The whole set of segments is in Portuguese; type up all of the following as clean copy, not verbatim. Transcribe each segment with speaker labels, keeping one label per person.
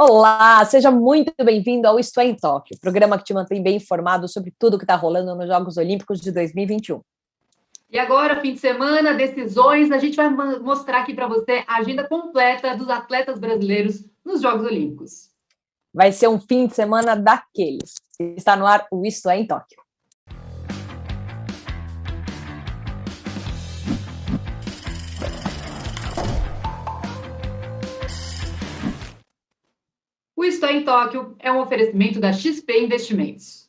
Speaker 1: Olá, seja muito bem-vindo ao Isto é em Tóquio, programa que te mantém bem informado sobre tudo que está rolando nos Jogos Olímpicos de 2021.
Speaker 2: E agora, fim de semana, decisões, a gente vai mostrar aqui para você a agenda completa dos atletas brasileiros nos Jogos Olímpicos.
Speaker 1: Vai ser um fim de semana daqueles. Está no ar o Isto é em Tóquio.
Speaker 2: O Isto é em Tóquio é um oferecimento da XP Investimentos.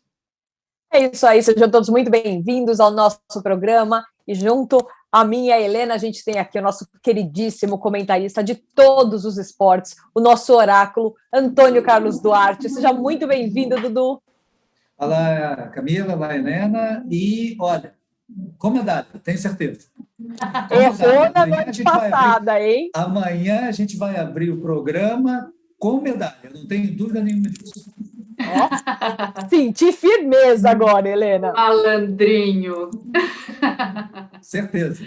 Speaker 1: É isso aí, sejam todos muito bem-vindos ao nosso programa. E junto a mim e a Helena, a gente tem aqui o nosso queridíssimo comentarista de todos os esportes, o nosso oráculo, Antônio Carlos Duarte. Seja muito bem-vindo, Dudu.
Speaker 3: Olá, Camila, olá, Helena. E, olha, com medalha, tenho certeza.
Speaker 1: Errou na noite passada, hein?
Speaker 3: Amanhã a gente vai abrir o programa com medalha, não tenho dúvida nenhuma disso.
Speaker 1: Oh, senti firmeza agora, Helena.
Speaker 2: Malandrinho.
Speaker 3: Certeza.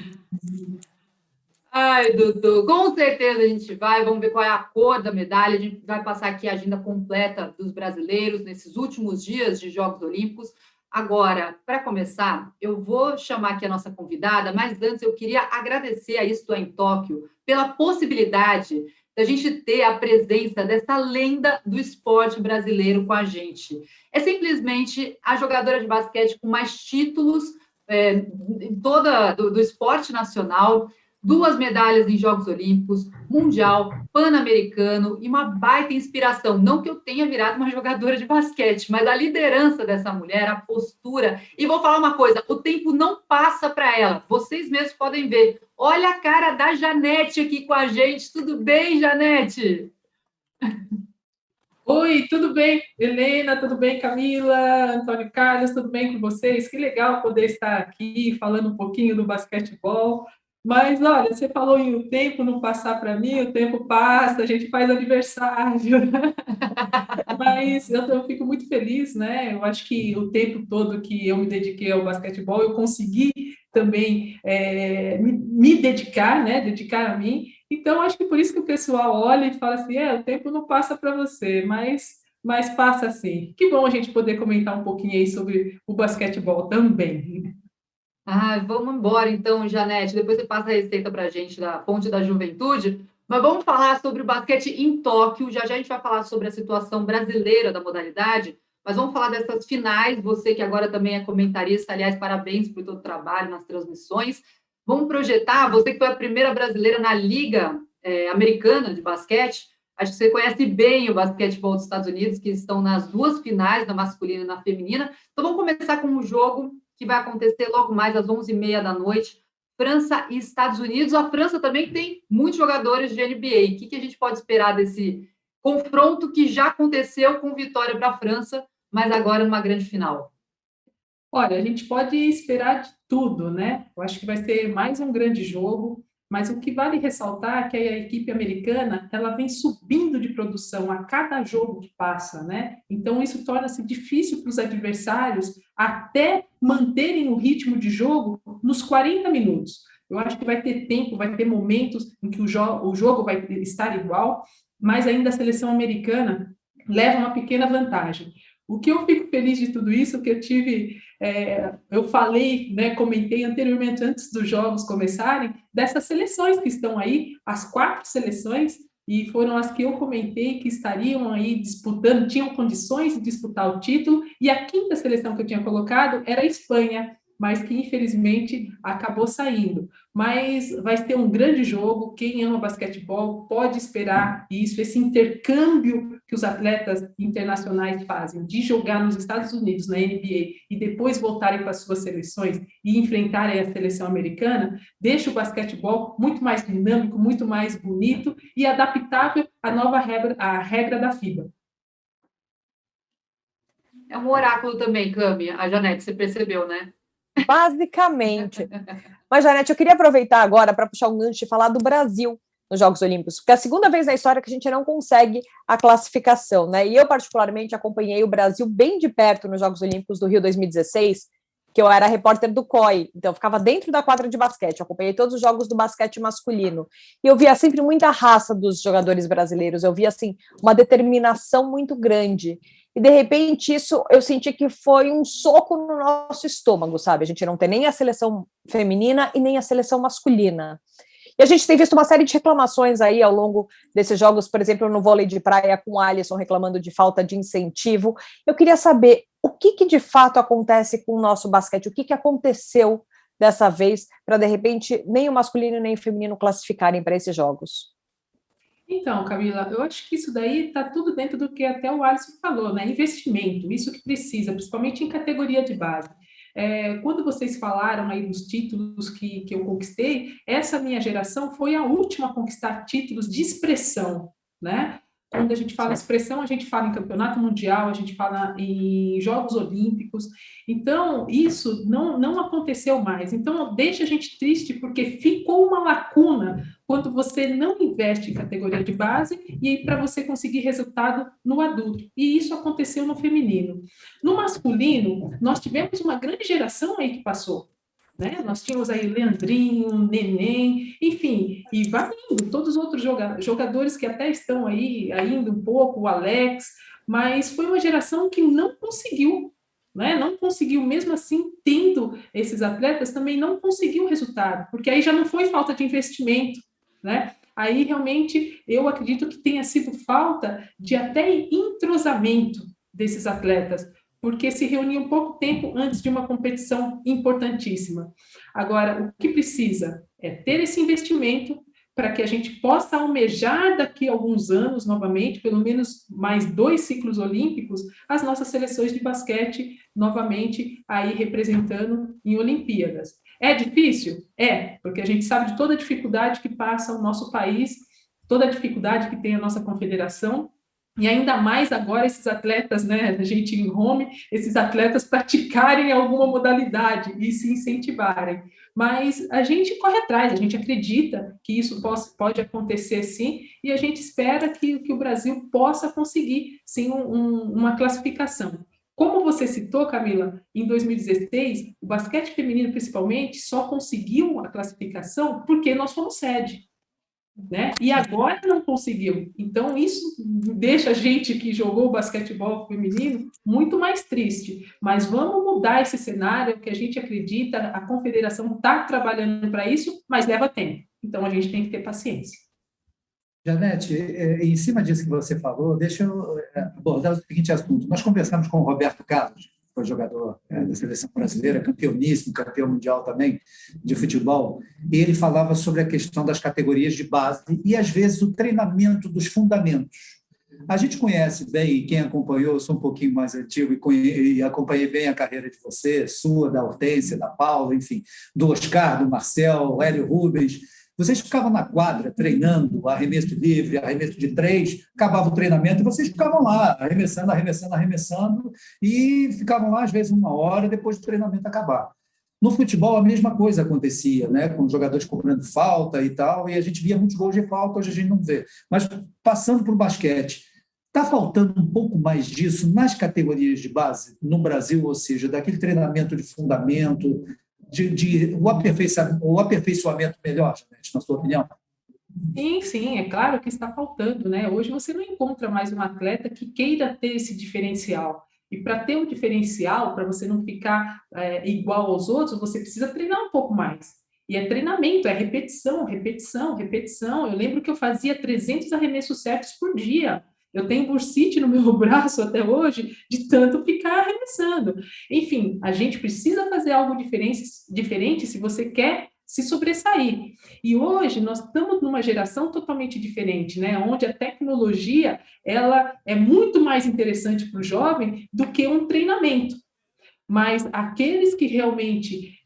Speaker 2: Ai, Dudu, com certeza a gente vai, vamos ver qual é a cor da medalha, a gente vai passar aqui a agenda completa dos brasileiros nesses últimos dias de Jogos Olímpicos. Agora, para começar, eu vou chamar aqui a nossa convidada, mas antes eu queria agradecer a Isto é em Tóquio pela possibilidade da gente ter a presença dessa lenda do esporte brasileiro com a gente. É simplesmente a jogadora de basquete com mais títulos em toda do esporte nacional, 2 medalhas em Jogos Olímpicos, Mundial, Pan-Americano e uma baita inspiração. Não que eu tenha virado uma jogadora de basquete, mas a liderança dessa mulher, a postura. E vou falar uma coisa, o tempo não passa para ela. Vocês mesmos podem ver. Olha a cara da Janete aqui com a gente. Tudo bem, Janete?
Speaker 4: Oi, tudo bem, Helena? Tudo bem, Camila? Antônio Carlos, tudo bem com vocês? Que legal poder estar aqui falando um pouquinho do basquetebol. Mas, olha, você falou em o tempo não passar para mim, o tempo passa, a gente faz aniversário. Mas eu fico muito feliz, né? Eu acho que o tempo todo que eu me dediquei ao basquetebol, eu consegui também me dedicar, né? Dedicar a mim. Então, acho que por isso que o pessoal olha e fala assim, o tempo não passa para você, mas passa sim. Que bom a gente poder comentar um pouquinho aí sobre o basquetebol também.
Speaker 2: Vamos embora então, Janete. Depois você passa a receita para a gente da Ponte da Juventude. Mas vamos falar sobre o basquete em Tóquio. Já já a gente vai falar sobre a situação brasileira da modalidade. Mas vamos falar dessas finais. Você que agora também é comentarista, aliás, parabéns por todo o trabalho nas transmissões. Vamos projetar, você que foi a primeira brasileira na Liga Americana de Basquete. Acho que você conhece bem o basquetebol dos Estados Unidos, que estão nas 2 finais, na masculina e na feminina. Então vamos começar com um jogo que vai acontecer logo mais às 11h30 da noite, França e Estados Unidos. A França também tem muitos jogadores de NBA. O que a gente pode esperar desse confronto que já aconteceu com vitória para a França, mas agora numa grande final?
Speaker 4: Olha, a gente pode esperar de tudo, né? Eu acho que vai ser mais um grande jogo, mas o que vale ressaltar é que a equipe americana, ela vem subindo de produção a cada jogo que passa, né? Então, isso torna-se difícil para os adversários até manterem o ritmo de jogo nos 40 minutos. Eu acho que vai ter tempo, vai ter momentos em que o jogo vai estar igual, mas ainda a seleção americana leva uma pequena vantagem. O que eu fico feliz de tudo isso, que eu falei, né, comentei anteriormente, antes dos jogos começarem, dessas seleções que estão aí, as 4 seleções, e foram as que eu comentei que estariam aí disputando, tinham condições de disputar o título, e a 5ª seleção que eu tinha colocado era a Espanha, mas que infelizmente acabou saindo. Mas vai ter um grande jogo, quem ama basquetebol pode esperar isso, esse intercâmbio que os atletas internacionais fazem, de jogar nos Estados Unidos, na NBA, e depois voltarem para suas seleções e enfrentarem a seleção americana, deixa o basquetebol muito mais dinâmico, muito mais bonito e adaptável à nova regra da FIBA.
Speaker 2: É um oráculo também, Cami, a Janete, você percebeu, né?
Speaker 1: Basicamente. Mas, Janete, eu queria aproveitar agora para puxar um gancho e falar do Brasil nos Jogos Olímpicos, porque é a segunda vez na história que a gente não consegue a classificação, né? E eu, particularmente, acompanhei o Brasil bem de perto nos Jogos Olímpicos do Rio 2016, que eu era repórter do COI, então eu ficava dentro da quadra de basquete, eu acompanhei todos os jogos do basquete masculino, e eu via sempre muita raça dos jogadores brasileiros, eu via, assim, uma determinação muito grande, e de repente isso eu senti que foi um soco no nosso estômago, sabe? A gente não tem nem a seleção feminina e nem a seleção masculina. E a gente tem visto uma série de reclamações aí ao longo desses jogos, por exemplo, no vôlei de praia, com o Alisson reclamando de falta de incentivo. Eu queria saber o que de fato acontece com o nosso basquete, o que aconteceu dessa vez para, de repente, nem o masculino nem o feminino classificarem para esses jogos.
Speaker 4: Então, Camila, eu acho que isso daí está tudo dentro do que até o Alisson falou, né? Investimento, isso que precisa, principalmente em categoria de base. Quando vocês falaram aí dos títulos que eu conquistei, essa minha geração foi a última a conquistar títulos de expressão, né? Quando a gente fala expressão, a gente fala em campeonato mundial, a gente fala em Jogos Olímpicos. Então, isso não aconteceu mais. Então, deixa a gente triste, porque ficou uma lacuna quando você não investe em categoria de base e para você conseguir resultado no adulto. E isso aconteceu no feminino. No masculino, nós tivemos uma grande geração aí que passou. Né? Nós tínhamos aí Leandrinho, Neném, enfim, e vai indo, todos os outros jogadores que até estão aí ainda um pouco, o Alex, mas foi uma geração que não conseguiu, né? Não conseguiu, mesmo assim, tendo esses atletas, também não conseguiu o resultado, porque aí já não foi falta de investimento, né? Aí realmente eu acredito que tenha sido falta de até entrosamento desses atletas, porque se reuniam pouco tempo antes de uma competição importantíssima. Agora, o que precisa é ter esse investimento para que a gente possa almejar daqui a alguns anos, novamente, pelo menos mais 2 ciclos olímpicos, as nossas seleções de basquete, novamente, aí representando em Olimpíadas. É difícil? É, porque a gente sabe de toda a dificuldade que passa o nosso país, toda a dificuldade que tem a nossa confederação, e ainda mais agora esses atletas, né, a gente em home, esses atletas praticarem alguma modalidade e se incentivarem. Mas a gente corre atrás, a gente acredita que isso pode acontecer sim, e a gente espera que o Brasil possa conseguir sim uma classificação. Como você citou, Camila, em 2016, o basquete feminino principalmente só conseguiu a classificação porque nós fomos sede. Né? E agora não conseguiu. Então, isso deixa a gente que jogou o basquetebol feminino muito mais triste. Mas vamos mudar esse cenário, que a gente acredita, a confederação está trabalhando para isso, mas leva tempo. Então, a gente tem que ter paciência.
Speaker 3: Janete, em cima disso que você falou, deixa eu abordar o seguinte assunto. Nós conversamos com o Roberto Carlos, que foi jogador da seleção brasileira, campeoníssimo, campeão mundial também de futebol, e ele falava sobre a questão das categorias de base e, às vezes, o treinamento dos fundamentos. A gente conhece bem, quem acompanhou, eu sou um pouquinho mais antigo e acompanhei bem a carreira de você, sua, da Hortência, da Paula, enfim, do Oscar, do Marcel, Hélio Rubens. Vocês ficavam na quadra treinando arremesso livre, arremesso de 3, acabava o treinamento e vocês ficavam lá arremessando e ficavam lá às vezes 1 hora depois do treinamento acabar. No futebol a mesma coisa acontecia, né, com os jogadores cobrando falta e tal, e a gente via muitos gols de falta, hoje a gente não vê. Mas passando para o basquete, está faltando um pouco mais disso nas categorias de base no Brasil, ou seja, daquele treinamento de fundamento, o aperfeiçoamento melhor, na sua opinião?
Speaker 4: Sim, é claro que está faltando, né? Hoje você não encontra mais um atleta que queira ter esse diferencial. E para ter um diferencial, para você não ficar igual aos outros, você precisa treinar um pouco mais. E é treinamento, é repetição, repetição, repetição. Eu lembro que eu fazia 300 arremessos certos por dia. Eu tenho bursite no meu braço até hoje de tanto ficar arremessando. Enfim, a gente precisa fazer algo diferente se você quer se sobressair. E hoje nós estamos numa geração totalmente diferente, né? Onde a tecnologia ela é muito mais interessante para o jovem do que um treinamento. Mas aqueles que realmente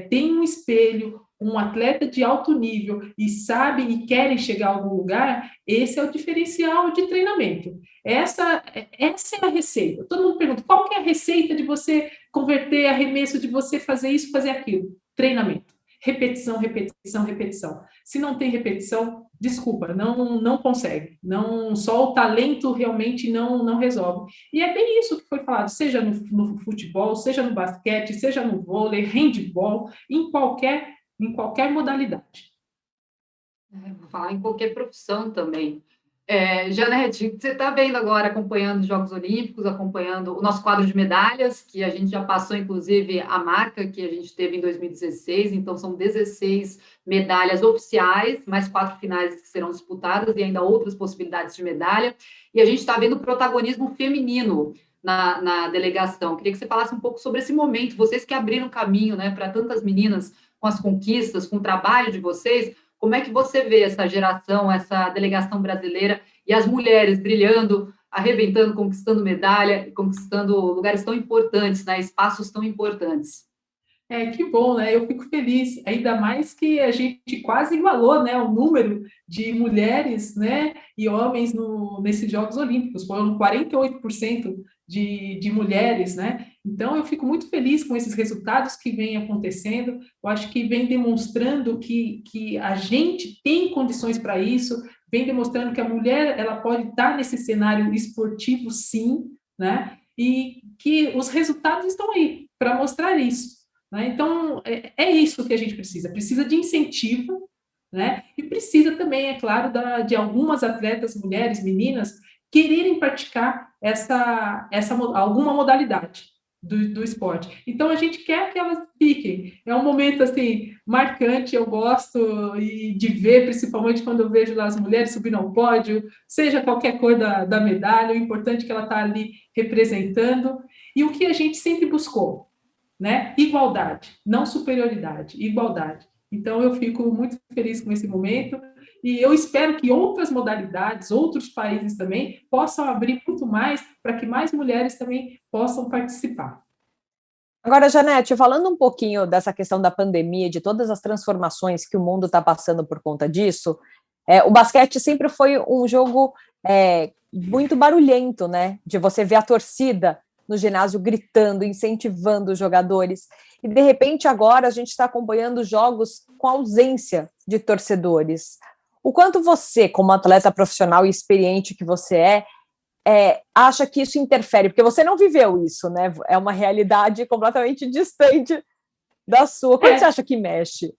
Speaker 4: têm um espelho, um atleta de alto nível e sabem e querem chegar a algum lugar, esse é o diferencial de treinamento. Essa é a receita. Todo mundo pergunta, qual que é a receita de você converter arremesso, de você fazer isso, fazer aquilo? Treinamento. repetição, repetição, repetição. Se não tem repetição, desculpa, não consegue. Não, só o talento realmente não resolve. E é bem isso que foi falado, seja no futebol, seja no basquete, seja no vôlei, handball, em qualquer modalidade.
Speaker 2: Vou falar em qualquer profissão também. Janete, você está vendo agora, acompanhando os Jogos Olímpicos, acompanhando o nosso quadro de medalhas, que a gente já passou, inclusive, a marca que a gente teve em 2016, então são 16 medalhas oficiais, mais 4 finais que serão disputadas e ainda outras possibilidades de medalha, e a gente está vendo o protagonismo feminino na delegação. Queria que você falasse um pouco sobre esse momento, vocês que abriram caminho, né, para tantas meninas com as conquistas, com o trabalho de vocês. Como é que você vê essa geração, essa delegação brasileira e as mulheres brilhando, arrebentando, conquistando medalha, conquistando lugares tão importantes, né, espaços tão importantes?
Speaker 4: Que bom, né? Eu fico feliz, ainda mais que a gente quase igualou, né, o número de mulheres, né, e homens nesses Jogos Olímpicos, foram 48% de mulheres, né? Então, eu fico muito feliz com esses resultados que vêm acontecendo, eu acho que vem demonstrando que a gente tem condições para isso, vem demonstrando que a mulher, ela pode estar nesse cenário esportivo, sim, né? E que os resultados estão aí para mostrar isso. Né? Então, é isso que a gente precisa de incentivo, né? E precisa também, é claro, de algumas atletas, mulheres, meninas, quererem praticar alguma modalidade do esporte. Então, a gente quer que elas fiquem. É um momento, assim, marcante, eu gosto de ver, principalmente quando eu vejo lá as mulheres subindo ao pódio, seja qualquer cor da medalha, o importante é que ela está ali representando. E o que a gente sempre buscou, né? Igualdade, não superioridade, igualdade. Então, eu fico muito feliz com esse momento e eu espero que outras modalidades, outros países também, possam abrir muito mais para que mais mulheres também possam participar.
Speaker 1: Agora, Janete, falando um pouquinho dessa questão da pandemia, de todas as transformações que o mundo está passando por conta disso, o basquete sempre foi um jogo muito barulhento, né? De você ver a torcida no ginásio gritando, incentivando os jogadores. E, de repente, agora a gente está acompanhando jogos com ausência de torcedores. O quanto você, como atleta profissional e experiente que você acha que isso interfere? Porque você não viveu isso, né? É uma realidade completamente distante da sua. Quanto você acha que mexe?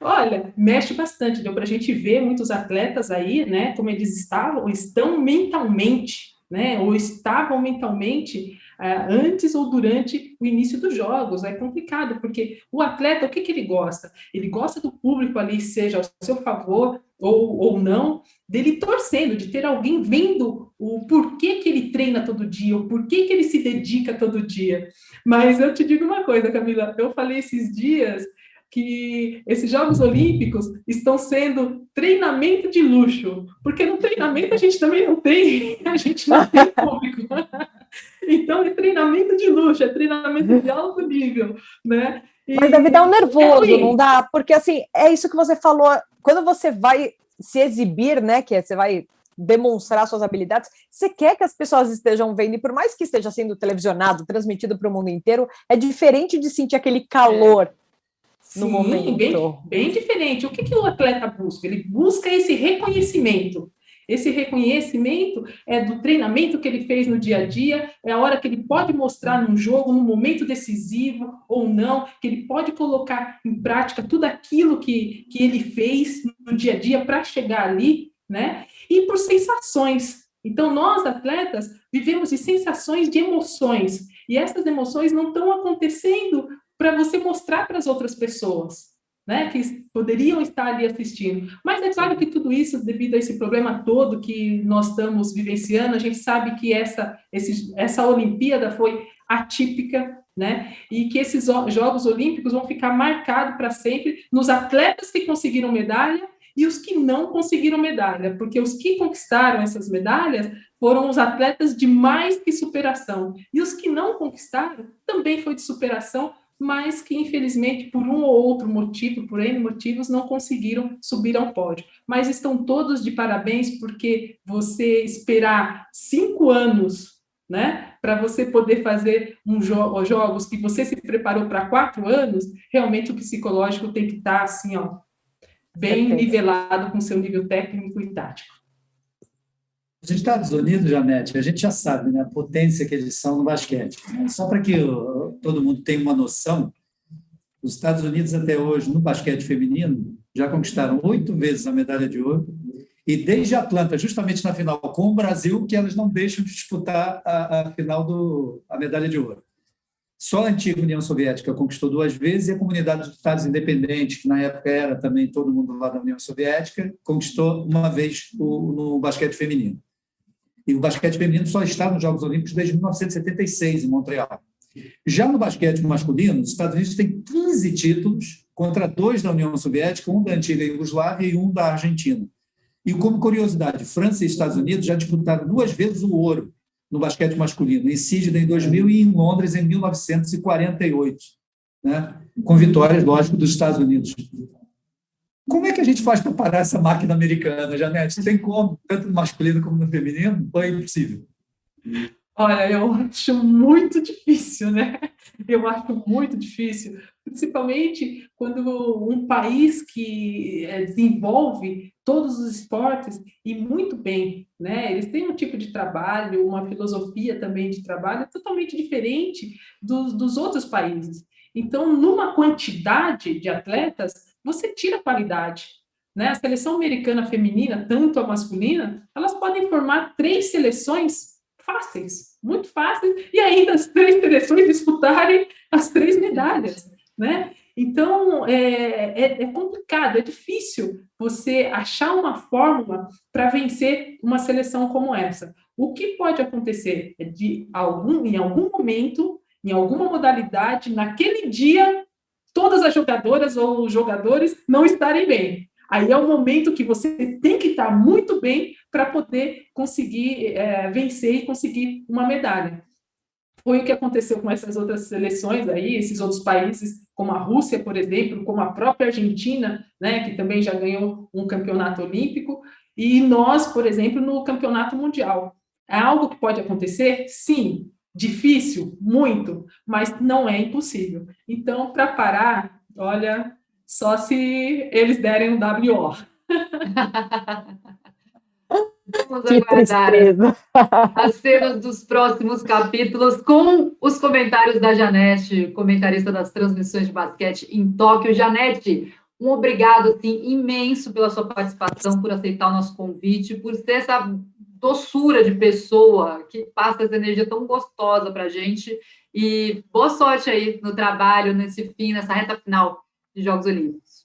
Speaker 4: Olha, mexe bastante. Deu para a gente ver muitos atletas aí, né? Como eles estão mentalmente, né? Ou estavam mentalmente antes ou durante o início dos jogos. É complicado, porque o atleta, o que ele gosta? Ele gosta do público ali, seja ao seu favor ou não, dele torcendo, de ter alguém vendo o porquê que ele treina todo dia, o porquê que ele se dedica todo dia. Mas eu te digo uma coisa, Camila, eu falei esses dias que esses Jogos Olímpicos estão sendo treinamento de luxo, porque no treinamento a gente também não tem, a gente não tem público. Então, é treinamento de luxo, é treinamento de alto nível, né?
Speaker 1: Mas deve dar um nervoso, não dá? Porque, assim, é isso que você falou, quando você vai se exibir, né, que você vai demonstrar suas habilidades, você quer que as pessoas estejam vendo, e por mais que esteja sendo televisionado, transmitido para o mundo inteiro, é diferente de sentir aquele calor no momento.
Speaker 4: Bem diferente. O que o atleta busca? Ele busca esse reconhecimento. Esse reconhecimento é do treinamento que ele fez no dia a dia, é a hora que ele pode mostrar num jogo, num momento decisivo ou não, que ele pode colocar em prática tudo aquilo que ele fez no dia a dia para chegar ali, né? E por sensações. Então, nós, atletas, vivemos de sensações, de emoções, e essas emoções não estão acontecendo para você mostrar para as outras pessoas, né, que poderiam estar ali assistindo. Mas é claro que tudo isso, devido a esse problema todo que nós estamos vivenciando, a gente sabe que essa Olimpíada foi atípica, né, e que esses Jogos Olímpicos vão ficar marcados para sempre nos atletas que conseguiram medalha e os que não conseguiram medalha, porque os que conquistaram essas medalhas foram os atletas de mais que superação, e os que não conquistaram também foi de superação, mas que, infelizmente, por um ou outro motivo, por N motivos, não conseguiram subir ao pódio. Mas estão todos de parabéns, porque você esperar 5 anos né? Para você poder fazer jogos que você se preparou para 4 anos, realmente o psicológico tem que estar assim, ó, bem nivelado com o seu nível técnico e tático.
Speaker 3: Os Estados Unidos, Janete, a gente já sabe, né, a potência que eles são no basquete. Só para que todo mundo tenha uma noção, os Estados Unidos até hoje, no basquete feminino, já conquistaram 8 vezes a medalha de ouro, e desde Atlanta, justamente na final com o Brasil, que elas não deixam de disputar a final a medalha de ouro. Só a antiga União Soviética conquistou 2 vezes, e a Comunidade dos Estados Independentes, que na época era também todo mundo lá da União Soviética, conquistou 1 vez no basquete feminino. E o basquete feminino só está nos Jogos Olímpicos desde 1976, em Montreal. Já no basquete masculino, os Estados Unidos têm 15 títulos contra 2 da União Soviética, 1 da antiga Iugoslávia e 1 da Argentina. E, como curiosidade, França e Estados Unidos já disputaram 2 vezes o ouro no basquete masculino, em Sydney em 2000 e em Londres em 1948, né? Com vitórias, lógico, dos Estados Unidos. Como é que a gente faz para parar essa máquina americana, Janete? Tem como, tanto no masculino como no feminino? Ou é impossível?
Speaker 4: Olha, eu acho muito difícil, né? Eu acho muito difícil, principalmente quando um país que desenvolve todos os esportes e muito bem, né? Eles têm um tipo de trabalho, uma filosofia também de trabalho totalmente diferente dos outros países. Então, numa quantidade de atletas, você tira a qualidade, né? A seleção americana feminina, tanto a masculina, elas podem formar 3 seleções fáceis, muito fáceis, e ainda as 3 seleções disputarem as 3 medalhas, né? Então, é complicado, é difícil você achar uma fórmula para vencer uma seleção como essa. O que pode acontecer é em algum momento, em alguma modalidade, naquele dia, todas as jogadoras ou jogadores não estarem bem. Aí é o momento que você tem que estar muito bem para poder conseguir vencer e conseguir uma medalha. Foi o que aconteceu com essas outras seleções aí, esses outros países, como a Rússia, por exemplo, como a própria Argentina, né, que também já ganhou um campeonato olímpico, e nós, por exemplo, no campeonato mundial. É algo que pode acontecer? Sim. Difícil? Muito, mas não é impossível. Então, para parar, olha, só se eles derem um WO.
Speaker 2: Vamos aguardar as cenas dos próximos capítulos com os comentários da Janete, comentarista das transmissões de basquete em Tóquio. Janete, um obrigado assim, imenso pela sua participação, por aceitar o nosso convite, por ser essa doçura de pessoa que passa essa energia tão gostosa para a gente. E boa sorte aí no trabalho, nessa reta final de Jogos Olímpicos.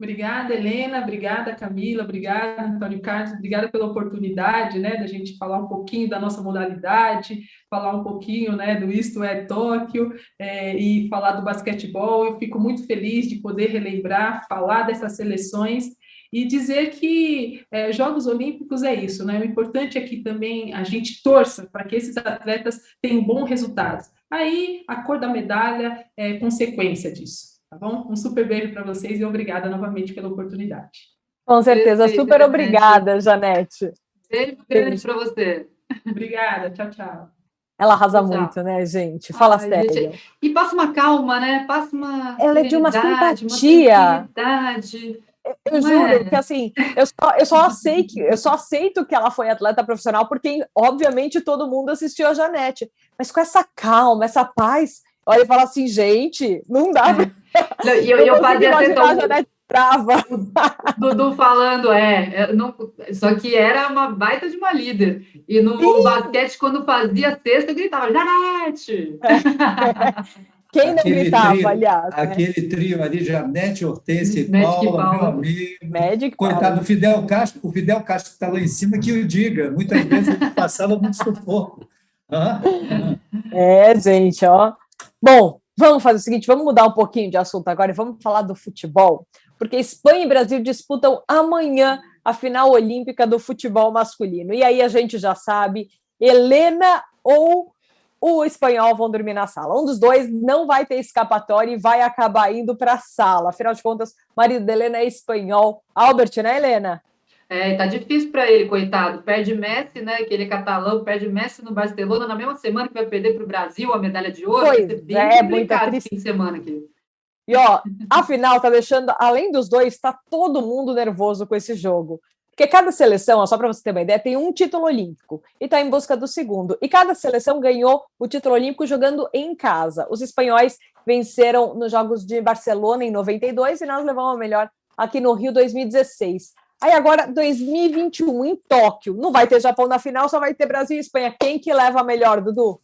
Speaker 4: Obrigada, Helena, obrigada, Camila, obrigada, Antônio Carlos, obrigada pela oportunidade, né, da gente falar um pouquinho da nossa modalidade, falar um pouquinho, né, do Isto é Tóquio, e falar do basquetebol. Eu fico muito feliz de poder relembrar, falar dessas seleções e dizer que Jogos Olímpicos é isso, né? O importante é que também a gente torça para que esses atletas tenham bons resultados. Aí, a cor da medalha é consequência disso. Tá bom? Um super beijo para vocês e obrigada novamente pela oportunidade.
Speaker 1: Com certeza, super obrigada, Janete.
Speaker 2: Beijo grande para você.
Speaker 4: Obrigada, tchau, tchau.
Speaker 1: Ela arrasa muito, né, gente? Fala sério.
Speaker 2: Gente. E passa uma calma, né? Passa uma
Speaker 1: ela é de uma simpatia. Eu juro que, assim, eu só aceito que ela foi atleta profissional porque, obviamente, todo mundo assistiu a Janete. Mas com essa calma, essa paz, olha e fala assim, gente, não dá pra...
Speaker 2: E eu fazia
Speaker 1: a Janete brava.
Speaker 2: Dudu falando, não, só que era uma baita de uma líder. E no basquete, quando fazia cesta, eu gritava, Janete!
Speaker 1: Quem não gritava, aliás?
Speaker 3: Aquele trio ali, Janete, Hortência e Paula, meu amigo. Coitado do Fidel Castro, o Fidel Castro que está lá em cima, que o diga. Muitas vezes ele passava muito sufoco.
Speaker 1: Gente, ó. Bom, vamos fazer o seguinte, vamos mudar um pouquinho de assunto agora e vamos falar do futebol, porque Espanha e Brasil disputam amanhã a final olímpica do futebol masculino. E aí a gente já sabe, Helena ou o espanhol vão dormir na sala. Um dos dois não vai ter escapatória e vai acabar indo para a sala. Afinal de contas, o marido da Helena é espanhol. Albert, né, Helena?
Speaker 2: Tá difícil para ele, coitado. Perde Messi, né? Que ele é catalão, perde Messi no Barcelona na mesma semana que vai perder para o Brasil a medalha de ouro. Vai ser bem complicado esse fim de semana aqui.
Speaker 1: E, a final tá deixando, além dos dois, tá todo mundo nervoso com esse jogo. Porque cada seleção, só para você ter uma ideia, tem um título olímpico e está em busca do segundo. E cada seleção ganhou o título olímpico jogando em casa. Os espanhóis venceram nos Jogos de Barcelona em 92 e nós levamos a melhor aqui no Rio 2016. Aí agora, 2021, em Tóquio, não vai ter Japão na final, só vai ter Brasil e Espanha. Quem que leva a melhor, Dudu?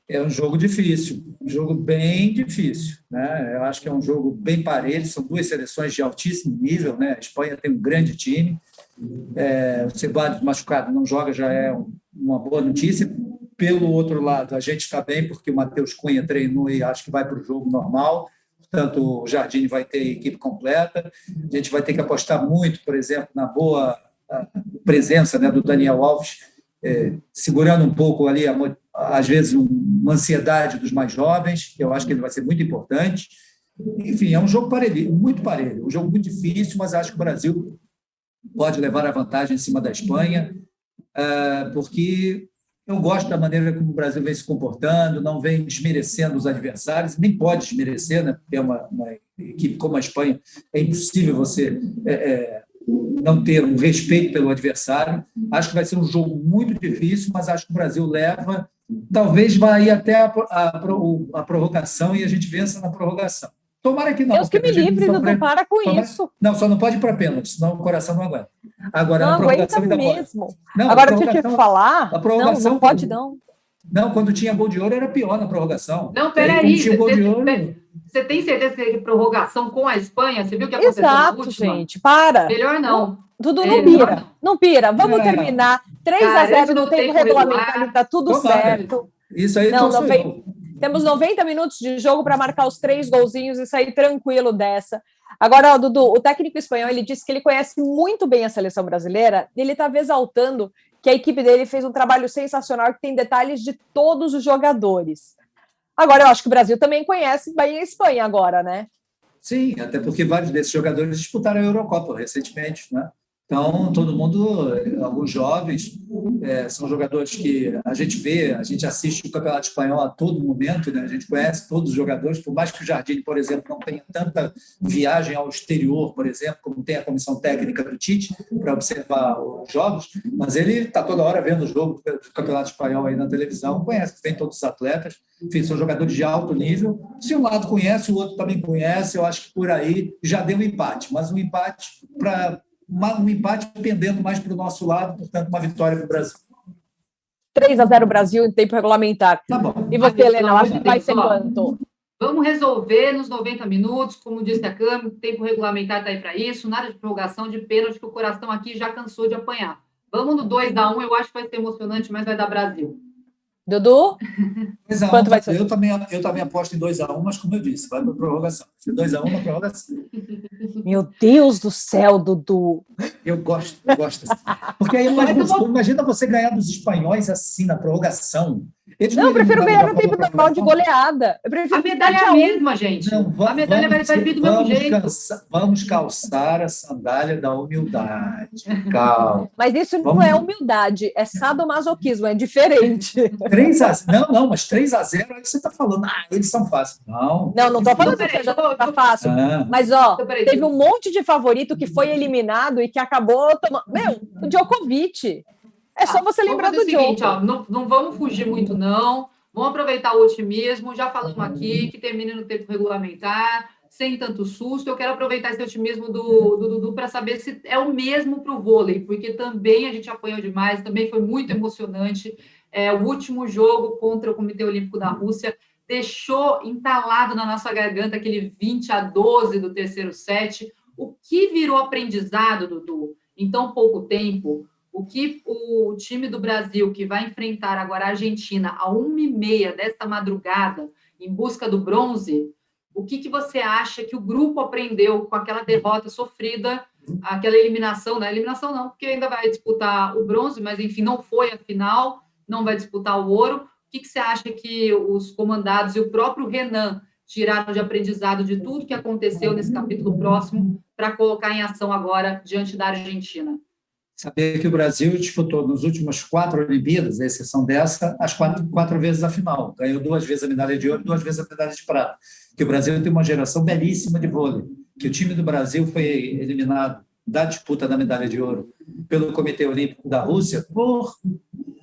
Speaker 3: É um jogo difícil, um jogo bem difícil, né? Eu acho que é um jogo bem parelho, são duas seleções de altíssimo nível, né? A Espanha tem um grande time, o Ceballos machucado não joga, já é uma boa notícia. Pelo outro lado, a gente está bem, porque o Matheus Cunha treinou e acho que vai para o jogo normal. Portanto, o Jardine vai ter equipe completa. A gente vai ter que apostar muito, por exemplo, na boa presença, né, do Daniel Alves, segurando um pouco ali, às vezes, uma ansiedade dos mais jovens. Eu acho que ele vai ser muito importante. Enfim, é um jogo parelho, muito parelho, um jogo muito difícil, mas acho que o Brasil pode levar a vantagem em cima da Espanha, porque eu gosto da maneira como o Brasil vem se comportando, não vem desmerecendo os adversários, nem pode desmerecer, né? Porque é uma equipe como a Espanha, é impossível você não ter um respeito pelo adversário. Acho que vai ser um jogo muito difícil, mas acho que o Brasil leva, talvez vá ir até a prorrogação e a gente vença na prorrogação. Tomara que não.
Speaker 1: Deus que me livre, Dudu, para com isso.
Speaker 3: Não, só não pode ir para pênalti, senão o coração não aguenta. Agora,
Speaker 1: não aguenta mesmo. Não, agora, deixa eu te falar.
Speaker 3: A prorrogação,
Speaker 1: não pode, não.
Speaker 3: Não, quando tinha gol de ouro era pior na prorrogação.
Speaker 2: Não, peraí. Você tem certeza que teve prorrogação com a Espanha? Você viu o que aconteceu na última?
Speaker 1: Gente, para.
Speaker 2: Melhor não.
Speaker 1: Dudu, não pira. Não pira. Vamos terminar. 3-0 no tempo regulamentar, está tudo certo.
Speaker 3: Isso aí
Speaker 1: Temos 90 minutos de jogo para marcar os 3 golzinhos e sair tranquilo dessa. Agora, Dudu, o técnico espanhol, ele disse que ele conhece muito bem a seleção brasileira e ele estava exaltando que a equipe dele fez um trabalho sensacional, que tem detalhes de todos os jogadores. Agora, eu acho que o Brasil também conhece bem a Espanha agora, né?
Speaker 3: Sim, até porque vários desses jogadores disputaram a Eurocopa recentemente, né? Então, todo mundo, alguns jovens, são jogadores que a gente vê, a gente assiste o Campeonato Espanhol a todo momento, né? A gente conhece todos os jogadores, por mais que o Jardine, por exemplo, não tenha tanta viagem ao exterior, por exemplo, como tem a comissão técnica do Tite, para observar os jogos, mas ele está toda hora vendo o jogo do Campeonato Espanhol aí na televisão, conhece, tem todos os atletas, enfim, são jogadores de alto nível. Se um lado conhece, o outro também conhece, eu acho que por aí já deu um empate, mas um empate pendendo mais para o nosso lado, portanto, uma vitória para o Brasil.
Speaker 1: 3-0 Brasil em tempo regulamentar.
Speaker 3: Tá bom.
Speaker 1: E você, Helena, acha que vai ser quanto?
Speaker 2: Vamos resolver nos 90 minutos, como disse a Cami, tempo regulamentar está aí para isso, nada de prorrogação, de pênalti, que o coração aqui já cansou de apanhar. Vamos no 2-1, eu acho que vai ser emocionante, mas vai dar Brasil.
Speaker 1: Dudu?
Speaker 3: Quanto vai ser? Eu também aposto em 2-1, mas como eu disse, vai para a prorrogação. 2-1 na prorrogação.
Speaker 1: Meu Deus do céu, Dudu.
Speaker 3: Eu gosto assim. Porque aí imagina você ganhar dos espanhóis assim na prorrogação.
Speaker 1: Eu prefiro ganhar no tempo normal de goleada.
Speaker 2: A medalha é a mesma, gente. A medalha vai vir do mesmo jeito.
Speaker 3: Vamos calçar a sandália da humildade. Calma.
Speaker 1: Mas isso não é humildade, é sadomasoquismo, é diferente.
Speaker 3: 3-0. Não, mas 3-0 aí você está falando, eles são fáceis. Não estou falando que já está fácil.
Speaker 1: Mas, teve um monte de favorito que foi eliminado e que acabou tomando. O Djokovic. É só você lembrar do
Speaker 2: seguinte, não vamos fugir muito, não. Vamos aproveitar o otimismo. Já falamos aqui que termina no tempo regulamentar, sem tanto susto. Eu quero aproveitar esse otimismo do Dudu para saber se é o mesmo para o vôlei, porque também a gente apanhou demais, também foi muito emocionante. O último jogo contra o Comitê Olímpico da Rússia deixou entalado na nossa garganta aquele 20-12 do terceiro set. O que virou aprendizado, Dudu, em tão pouco tempo? O que o time do Brasil, que vai enfrentar agora a Argentina a 1h30 desta madrugada, em busca do bronze, o que você acha que o grupo aprendeu com aquela derrota sofrida, aquela eliminação? Não é eliminação não, porque ainda vai disputar o bronze, mas, enfim, não foi a final, não vai disputar o ouro. O que você acha que os comandados e o próprio Renan tiraram de aprendizado de tudo que aconteceu nesse capítulo próximo para colocar em ação agora diante da Argentina?
Speaker 3: Saber que o Brasil disputou nas últimas 4 Olimpíadas, à exceção dessa, as quatro vezes a final. Ganhou 2 vezes a medalha de ouro e 2 vezes a medalha de prata. Que o Brasil tem uma geração belíssima de vôlei. Que o time do Brasil foi eliminado da disputa da medalha de ouro pelo Comitê Olímpico da Rússia por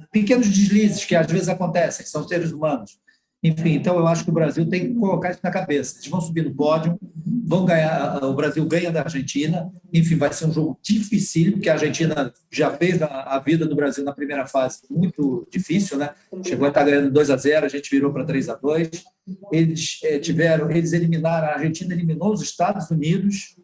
Speaker 3: pequenos deslizes que às vezes acontecem, são seres humanos. Enfim, então eu acho que o Brasil tem que colocar isso na cabeça. Eles vão subir no pódio, vão ganhar, o Brasil ganha da Argentina, enfim, vai ser um jogo difícil, porque a Argentina já fez a vida do Brasil na primeira fase muito difícil, né? Chegou a estar ganhando 2-0, a gente virou para 3-2. Eles eliminaram, a Argentina eliminou os Estados Unidos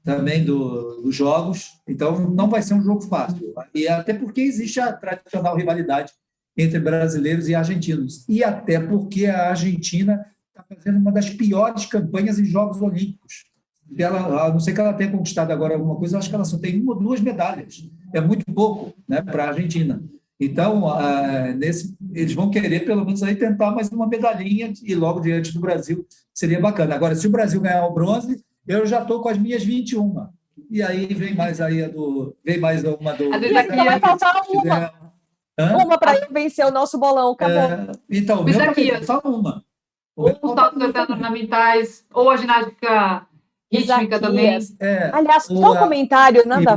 Speaker 3: também dos jogos, então não vai ser um jogo fácil. E até porque existe a tradicional rivalidade entre brasileiros e argentinos. E até porque a Argentina está fazendo uma das piores campanhas em Jogos Olímpicos. A não ser que ela tenha conquistado agora alguma coisa, eu acho que ela só tem 1 ou 2 medalhas. É muito pouco, né, para a Argentina. Então, eles vão querer, pelo menos, aí tentar mais uma medalhinha e logo diante do Brasil seria bacana. Agora, se o Brasil ganhar o bronze, eu já estou com as minhas 21. E aí vem mais aí uma do...
Speaker 2: Às vezes aqui vai
Speaker 1: faltar uma para vencer o nosso bolão, acabou.
Speaker 3: Então, o meu vai só uma.
Speaker 2: Ou os saltos ornamentais, ou a ginástica rítmica também.
Speaker 1: Aliás, só um comentário, nada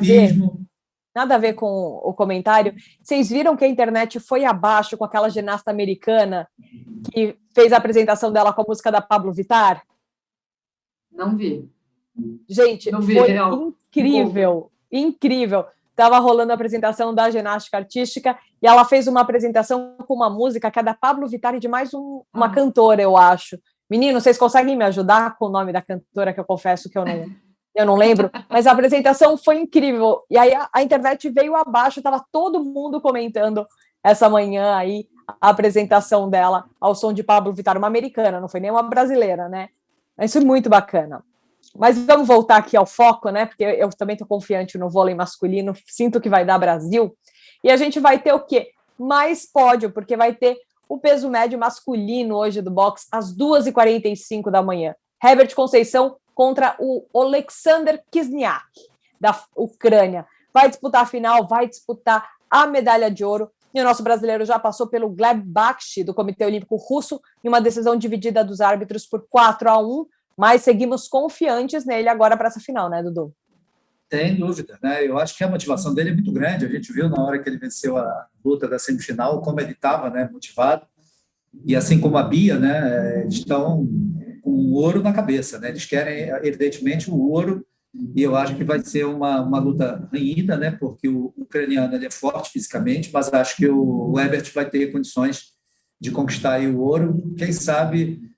Speaker 1: a ver com o comentário. Vocês viram que a internet foi abaixo com aquela ginasta americana que fez a apresentação dela com a música da Pablo Vittar?
Speaker 2: Não vi.
Speaker 1: Gente, foi incrível. Estava rolando a apresentação da ginástica artística e ela fez uma apresentação com uma música que é da Pablo Vittar e de mais uma cantora, eu acho. Meninos, vocês conseguem me ajudar com o nome da cantora, que eu confesso que eu não lembro, mas a apresentação foi incrível. E aí a internet veio abaixo, estava todo mundo comentando essa manhã aí a apresentação dela ao som de Pablo Vittar, uma americana, não foi nem uma brasileira, né? Isso é muito bacana. Mas vamos voltar aqui ao foco, né? Porque eu também estou confiante no vôlei masculino, sinto que vai dar Brasil. E a gente vai ter o quê? Mais pódio, porque vai ter o peso médio masculino hoje do boxe às 2h45 da manhã. Herbert Conceição contra o Oleksandr Kisniak, da Ucrânia. Vai disputar a final, vai disputar a medalha de ouro. E o nosso brasileiro já passou pelo Gleb Bakshi, do Comitê Olímpico Russo, em uma decisão dividida dos árbitros por 4-1, mas seguimos confiantes nele agora para essa final, né, Dudu?
Speaker 3: Tem dúvida, né? Eu acho que a motivação dele é muito grande. A gente viu na hora que ele venceu a luta da semifinal como ele estava, né, motivado. E assim como a Bia, né, eles estão com o ouro na cabeça, né? Eles querem, evidentemente, o ouro. E eu acho que vai ser uma luta renhida, né? Porque o ucraniano ele é forte fisicamente, mas acho que o Herbert vai ter condições de conquistar aí o ouro. Quem sabe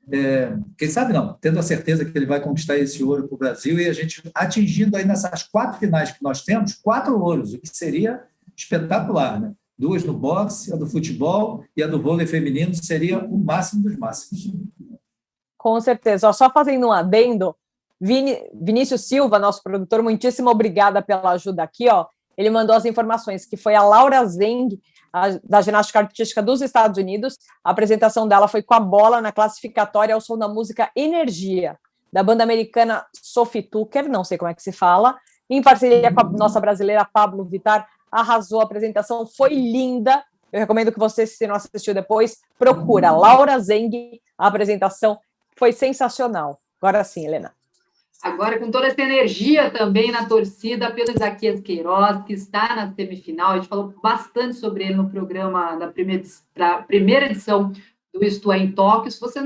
Speaker 3: não, tendo a certeza que ele vai conquistar esse ouro para o Brasil e a gente atingindo aí nessas 4 finais que nós temos, 4 ouros, o que seria espetacular, né? 2 no boxe, a do futebol e a do vôlei feminino seria o máximo dos máximos.
Speaker 1: Com certeza. Só fazendo um adendo, Vinícius Silva, nosso produtor, muitíssimo obrigada pela ajuda aqui, ó. Ele mandou as informações que foi a Laura Zeng, da ginástica artística dos Estados Unidos. A apresentação dela foi com a bola na classificatória ao som da música Energia, da banda americana Sophie Tucker, não sei como é que se fala, em parceria com a nossa brasileira Pablo Vittar. Arrasou, a apresentação foi linda. Eu recomendo que você, se não assistiu depois, procura Laura Zeng, a apresentação foi sensacional. Agora sim, Helena.
Speaker 2: Agora, com toda essa energia também na torcida pelo Isaquias Queiroz, que está na semifinal. A gente falou bastante sobre ele no programa da primeira edição do Isto É em Tóquio. Se você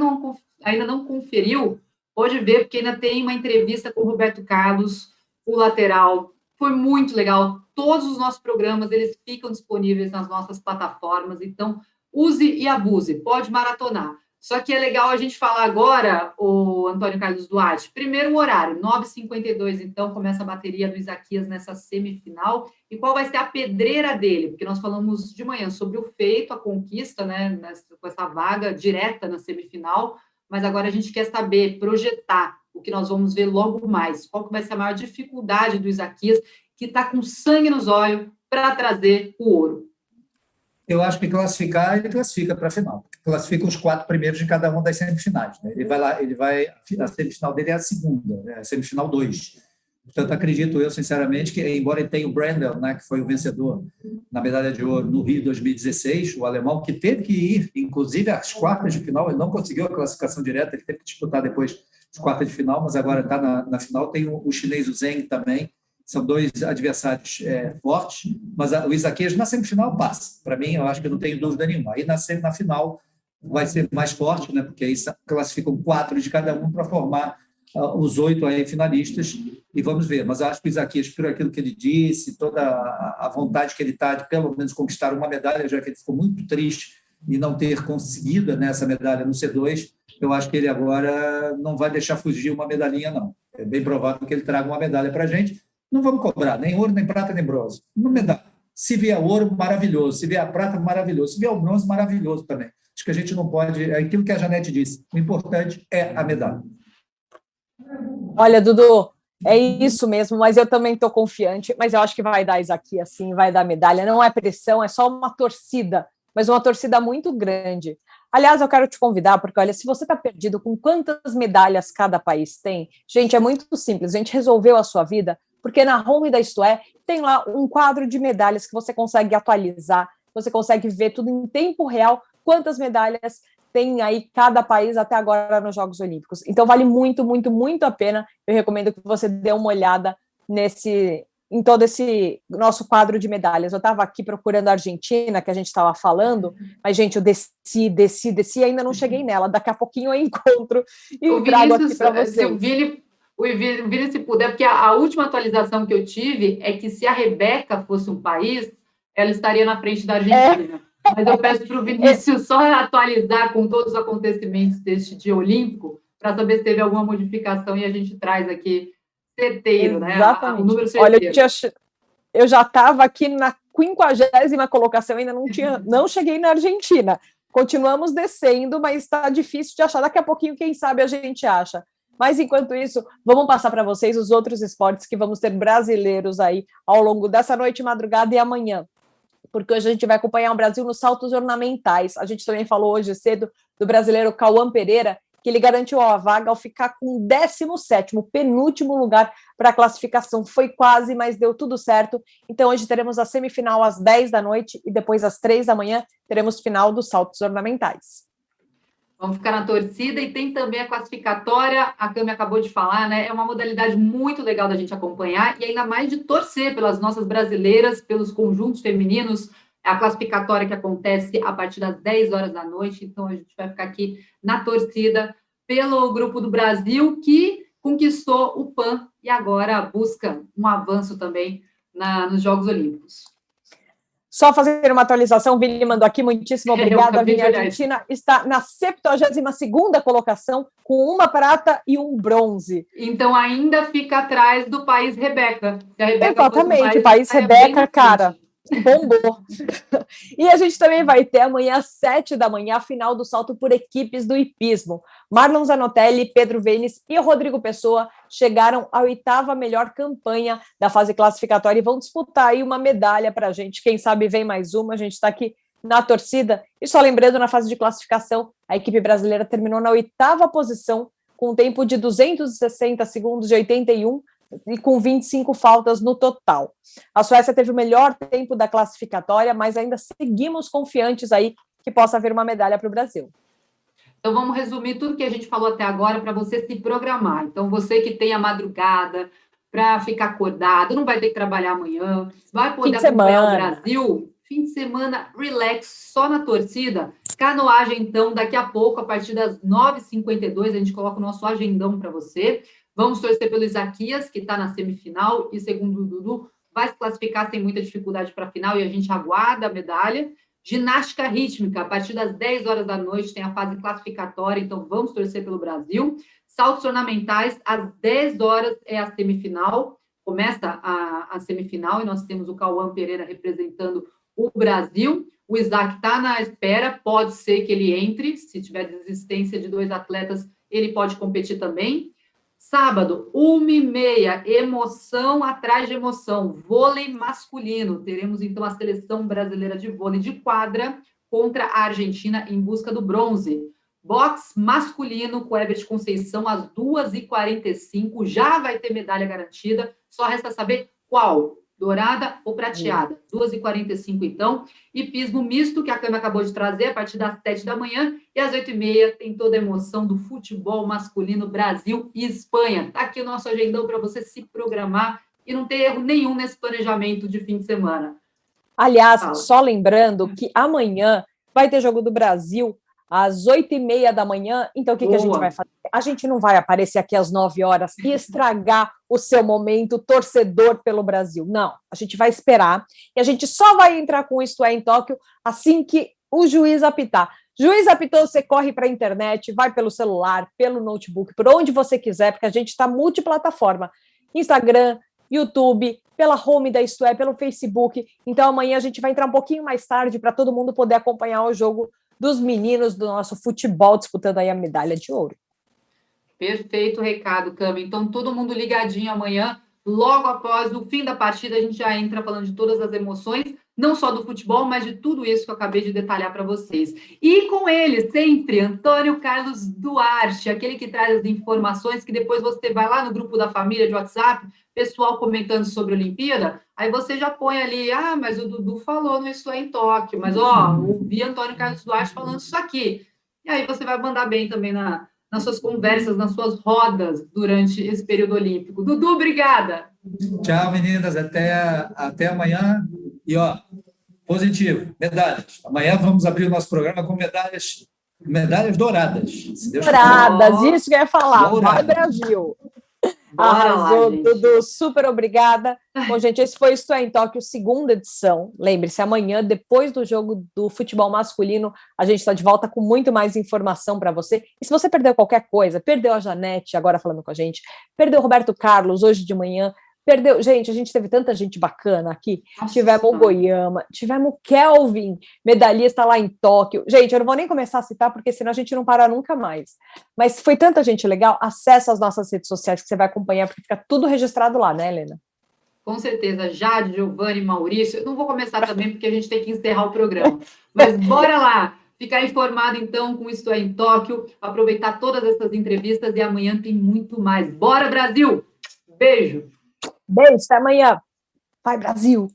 Speaker 2: ainda não conferiu, pode ver, porque ainda tem uma entrevista com o Roberto Carlos, o lateral. Foi muito legal. Todos os nossos programas, eles ficam disponíveis nas nossas plataformas. Então, use e abuse. Pode maratonar. Só que é legal a gente falar agora, o Antônio Carlos Duarte, primeiro o horário, 9h52, então, começa a bateria do Isaquias nessa semifinal, e qual vai ser a pedreira dele, porque nós falamos de manhã sobre o feito, a conquista, né, com essa vaga direta na semifinal, mas agora a gente quer saber, projetar o que nós vamos ver logo mais, qual que vai ser a maior dificuldade do Isaquias, que está com sangue nos olhos para trazer o ouro.
Speaker 3: Eu acho que classificar, ele classifica para a final. Classifica os 4 primeiros de cada uma das semifinais. Né? A semifinal dele é a segunda, né? A semifinal 2. Portanto, acredito eu, sinceramente, que, embora ele tenha o Brandel, né, que foi o vencedor na medalha de ouro no Rio 2016, o alemão, que teve que ir, inclusive, às quartas de final, ele não conseguiu a classificação direta, ele teve que disputar depois as quartas de final, mas agora está na final. Tem o chinês, o Zheng, também. São 2 adversários fortes, mas o Isaquias na semifinal passa. Para mim, eu acho que não tenho dúvida nenhuma. Aí na final vai ser mais forte, né? Porque aí classificam 4 de cada um para formar os 8 aí finalistas, e vamos ver. Mas eu acho que o Isaquias, por aquilo que ele disse, toda a vontade que ele está de pelo menos conquistar uma medalha, já que ele ficou muito triste de não ter conseguido, né, essa medalha no C2, eu acho que ele agora não vai deixar fugir uma medalhinha, não. É bem provável que ele traga uma medalha para a gente. Não vamos cobrar nem ouro, nem prata, nem bronze. Uma medalha. Se vier ouro, maravilhoso. Se vier a prata, maravilhoso. Se vier o bronze, maravilhoso também. Acho que a gente não pode... É aquilo que a Janete disse. O importante é a medalha.
Speaker 1: Olha, Dudu, é isso mesmo, mas eu também estou confiante, mas eu acho que vai dar Isaquias, sim, vai dar medalha. Não é pressão, é só uma torcida, mas uma torcida muito grande. Aliás, eu quero te convidar, porque, olha, se você está perdido com quantas medalhas cada país tem, gente, é muito simples, a gente resolveu a sua vida, porque na home da Isto É, tem lá um quadro de medalhas que você consegue atualizar, você consegue ver tudo em tempo real, quantas medalhas tem aí cada país até agora nos Jogos Olímpicos. Então, vale muito, muito, muito a pena. Eu recomendo que você dê uma olhada em todo esse nosso quadro de medalhas. Eu estava aqui procurando a Argentina, que a gente estava falando, mas, gente, eu desci, ainda não cheguei nela. Daqui a pouquinho eu encontro e trago aqui para vocês.
Speaker 2: O Vini, se puder, porque a última atualização que eu tive é que se a Rebeca fosse um país, ela estaria na frente da Argentina. Mas eu peço para o Vinícius só atualizar com todos os acontecimentos deste dia olímpico, para saber se teve alguma modificação e a gente traz aqui certeiro,
Speaker 1: exatamente,
Speaker 2: né? O número certeiro.
Speaker 1: Olha, eu já estava aqui na 50ª colocação, ainda não cheguei na Argentina. Continuamos descendo, mas está difícil de achar. Daqui a pouquinho, quem sabe, a gente acha. Mas, enquanto isso, vamos passar para vocês os outros esportes que vamos ter brasileiros aí ao longo dessa noite, madrugada e amanhã. Porque hoje a gente vai acompanhar o Brasil nos saltos ornamentais. A gente também falou hoje cedo do brasileiro Cauã Pereira, que ele garantiu a vaga ao ficar com o 17º, penúltimo lugar para a classificação. Foi quase, mas deu tudo certo. Então, hoje teremos a semifinal às 10 da noite e depois às 3 da manhã teremos final dos saltos ornamentais.
Speaker 2: Vamos ficar na torcida e tem também a classificatória, a Cami acabou de falar, né? É uma modalidade muito legal da gente acompanhar e ainda mais de torcer pelas nossas brasileiras, pelos conjuntos femininos. A classificatória que acontece a partir das 10 horas da noite, então a gente vai ficar aqui na torcida pelo grupo do Brasil, que conquistou o PAN e agora busca um avanço também nos Jogos Olímpicos.
Speaker 1: Só fazer uma atualização, o Vini mandou aqui, muitíssimo obrigada. A Argentina está na 72ª colocação, com uma prata e um bronze.
Speaker 2: Então, ainda fica atrás do país Rebeca.
Speaker 1: Exatamente, o país Rebeca, cara, bombou. E a gente também vai ter amanhã às 7 da manhã a final do salto por equipes do hipismo. Marlon Zanotelli, Pedro Venis e Rodrigo Pessoa chegaram à 8ª melhor campanha da fase classificatória e vão disputar aí uma medalha para a gente. Quem sabe vem mais uma, a gente está aqui na torcida. E só lembrando, na fase de classificação, a equipe brasileira terminou na 8ª posição, com um tempo de 260 segundos de 81, e com 25 faltas no total. A Suécia teve o melhor tempo da classificatória, mas ainda seguimos confiantes aí que possa haver uma medalha para o Brasil.
Speaker 2: Então, vamos resumir tudo que a gente falou até agora para você se programar. Então, você que tem a madrugada para ficar acordado, não vai ter que trabalhar amanhã, vai poder acompanhar o Brasil, fim de semana, relax, só na torcida. Canoagem, então, daqui a pouco, a partir das 9h52, a gente coloca o nosso agendão para você. Vamos torcer pelo Isaquias, que está na semifinal, e segundo o Dudu, vai se classificar sem muita dificuldade para a final, e a gente aguarda a medalha. Ginástica rítmica, a partir das 10 horas da noite, tem a fase classificatória, então vamos torcer pelo Brasil. Saltos ornamentais, às 10 horas é a semifinal, começa a semifinal, e nós temos o Cauã Pereira representando o Brasil. O Isaac está na espera, pode ser que ele entre, se tiver desistência de 2 atletas, ele pode competir também. Sábado, 1h30, emoção atrás de emoção, vôlei masculino. Teremos, então, a seleção brasileira de vôlei de quadra contra a Argentina em busca do bronze. Boxe masculino com Herbert Conceição às 2h45. Já vai ter medalha garantida, só resta saber qual, dourada ou prateada. 2h45, então. E pismo misto, que a Câmara acabou de trazer, a partir das 7 da manhã. E às 8h30 tem toda a emoção do futebol masculino Brasil e Espanha. Está aqui o nosso agendão para você se programar e não ter erro nenhum nesse planejamento de fim de semana.
Speaker 1: Aliás, só lembrando que amanhã vai ter jogo do Brasil às 8h30 da manhã. Então, o que a gente vai fazer? A gente não vai aparecer aqui às 9 horas e estragar o seu momento torcedor pelo Brasil. Não, a gente vai esperar e a gente só vai entrar com Isto É em Tóquio assim que o juiz apitar. Juiz apitou, você corre para a internet, vai pelo celular, pelo notebook, por onde você quiser, porque a gente está multiplataforma. Instagram, YouTube, pela home da Isto É, pelo Facebook. Então, amanhã a gente vai entrar um pouquinho mais tarde para todo mundo poder acompanhar o jogo dos meninos do nosso futebol disputando aí a medalha de ouro.
Speaker 2: Perfeito recado, Cami. Então, todo mundo ligadinho amanhã, logo após o fim da partida, a gente já entra falando de todas as emoções, não só do futebol, mas de tudo isso que eu acabei de detalhar para vocês. E com ele, sempre, Antônio Carlos Duarte, aquele que traz as informações que depois você vai lá no grupo da família de WhatsApp, pessoal comentando sobre a Olimpíada, aí você já põe ali, mas o Dudu falou no Isto É em Tóquio, mas, ouvi Antônio Carlos Duarte falando isso aqui. E aí você vai mandar bem também nas suas conversas, nas suas rodas durante esse período olímpico. Dudu, obrigada!
Speaker 3: Tchau, meninas, até amanhã. E, positivo, medalhas. Amanhã vamos abrir o nosso programa com medalhas douradas. Se Deus
Speaker 1: douradas, quiser. Isso que eu ia falar.
Speaker 3: Dourada.
Speaker 1: Vai, Brasil! Arrasou, Dudu, super obrigada. Bom, gente, esse foi Isto É em Tóquio, segunda edição. Lembre-se, amanhã, depois do jogo do futebol masculino, a gente está de volta com muito mais informação para você. E se você perdeu qualquer coisa, perdeu a Janete agora falando com a gente, perdeu o Roberto Carlos hoje de manhã, perdeu... Gente, a gente teve tanta gente bacana aqui. Nossa. Tivemos o Goiama, tivemos o Kelvin, medalhista lá em Tóquio. Gente, eu não vou nem começar a citar, porque senão a gente não para nunca mais. Mas foi tanta gente legal. Acesse as nossas redes sociais que você vai acompanhar, porque fica tudo registrado lá, né, Helena?
Speaker 2: Com certeza. Jade, Giovanni, Maurício. Eu não vou começar também, porque a gente tem que encerrar o programa. Mas bora lá! Ficar informado, então, com Isto É em Tóquio, aproveitar todas essas entrevistas e amanhã tem muito mais. Bora, Brasil! Beijo!
Speaker 1: Beijo, até amanhã. Vai, Brasil!